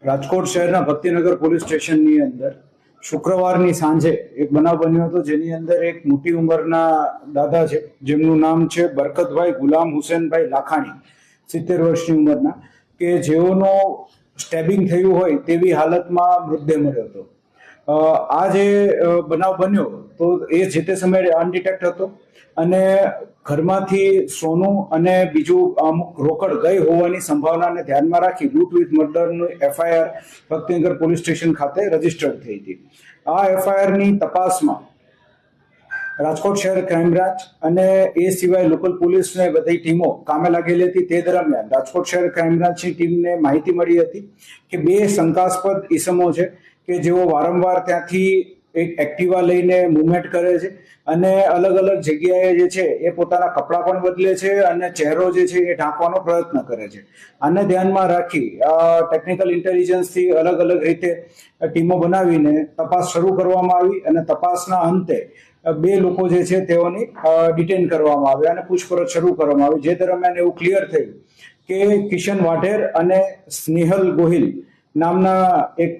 રાજકોટ શહેરના ભક્તિનગર પોલીસ સ્ટેશનની અંદર શુક્રવારની સાંજે એક બનાવ બન્યો હતો, જેની અંદર એક મોટી ઉંમરના દાદા છે, જેમનું નામ છે બરકતભાઈ ગુલામ હુસેનભાઈ લાખાણી, 70 વર્ષની ઉંમરના, કે જેઓનો સ્ટેબિંગ થયું હોય તેવી હાલતમાં મૃતદેહ મળ્યો હતો. આ જે બનાવ બન્યો તો એ જે તે સમયે અનડિટેક્ટ હતો અને ઘરમાંથી સોનું અને બીજું અમુક રોકડ ગઈ હોવાની સંભાવનાને ધ્યાનમાં રાખી લૂંટ વિથ મર્ડરનું FIR ભક્તિનગર પોલીસ સ્ટેશન ખાતે રજીસ્ટર્ડ થઈ હતી. આ FIRની તપાસમાં રાજકોટ શહેર ક્રાઇમ બ્રાન્ચ અને એ સિવાય લોકલ પોલીસને બધી ટીમો કામે લાગેલી હતી. તે દરમિયાન રાજકોટ શહેર ક્રાઇમ બ્રાન્ચની ટીમને માહિતી મળી હતી કે 2 શંકાસ્પદ ઈસમો છે કે જેઓ વારંવાર ત્યાંથી એક એક્ટિવા લઈને મૂવમેન્ટ કરે છે અને અલગ અલગ જગ્યાએ જે છે એ પોતાના કપડાં પણ બદલે છે અને ચહેરો જે છે એ ઢાંકવાનો પ્રયત્ન કરે છે. આને ધ્યાનમાં રાખી ટેકનિકલ ઇન્ટેલિજન્સથી અલગ અલગ રીતે ટીમો બનાવીને તપાસ શરૂ કરવામાં આવી અને તપાસના અંતે 2 લોકો જે છે તેઓની ડિટેન કરવામાં આવ્યા અને પૂછપરછ શરૂ કરવામાં આવી. જે દરમિયાન એવું ક્લિયર થયું કે કિશન વાઢેર અને સ્નેહલ ગોહિલ નામના એક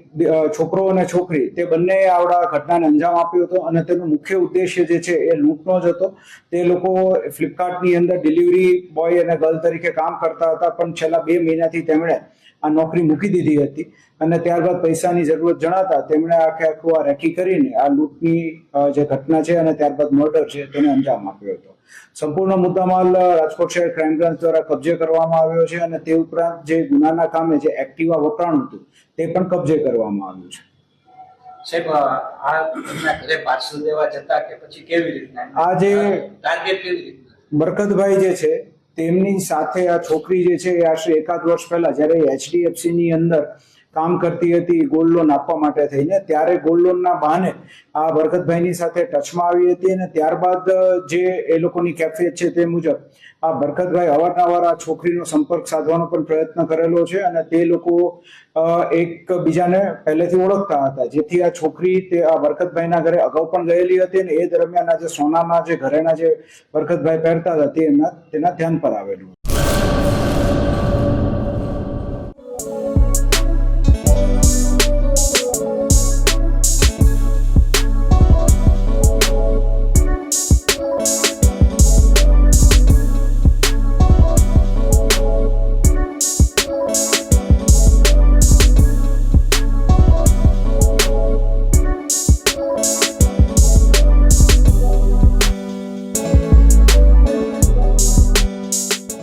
છોકરો અને છોકરી, તે બંને આવડા ઘટનાને અંજામ આપ્યો હતો અને તેનો મુખ્ય ઉદ્દેશ્ય જે છે એ લૂંટનો જ હતો. તે લોકો ફ્લિપકાર્ટની અંદર ડિલિવરી બોય અને ગર્લ તરીકે કામ કરતા હતા, પણ છેલ્લા 2 મહિનાથી તેમણે આ નોકરી મૂકી દીધી હતી અને ત્યારબાદ પૈસાની જરૂરત જણાતા તેમણે આખું આ રેકી કરીને આ લૂંટની જે ઘટના છે અને ત્યારબાદ મર્ડર છે તેને અંજામ આપ્યો હતો. સંપૂર્ણ મુદ્દામાલ રાજકોટ શહેર ક્રાઇમ બ્રાન્ચ દ્વારા કબજે કરવામાં આવ્યો છે અને તે ઉપરાંત જે ગુનાના કામે જે એક્ટિવા વપરાણું હતું તે પણ કબજે કરવામાં આવ્યું છે. સાહેબ, આ ઘરે પાર્સલ દેવા જતા કે પછી કેવી રીતના આ જે ટાર્ગેટ કેવી રીતના બરકતભાઈ જે છે તેમની સાથે આ છોકરી જે છે એ આશરે 1 વર્ષ પહેલા જ્યારે HDFC ની અંદર કામ કરતી હતી ગોલ્ડ લોન આપવા માટે થઈને, ત્યારે ગોલ્ડ લોનના બહાને આ બરકતભાઈની સાથે ટચમાં આવી હતી અને ત્યારબાદ જે એ લોકોની કેફિયત છે તે મુજબ આ બરકતભાઈ અવારનવાર આ છોકરીનો સંપર્ક સાધવાનો પણ પ્રયત્ન કરેલો છે અને તે લોકો એકબીજાને પહેલેથી ઓળખતા હતા, જેથી આ છોકરી તે આ બરકતભાઈના ઘરે અગાઉ પણ ગયેલી હતી અને એ દરમિયાન આ જે સોનાના જે ઘરેણા જે બરકતભાઈ પહેરતા હતા તે તેના ધ્યાન પર આવેલું.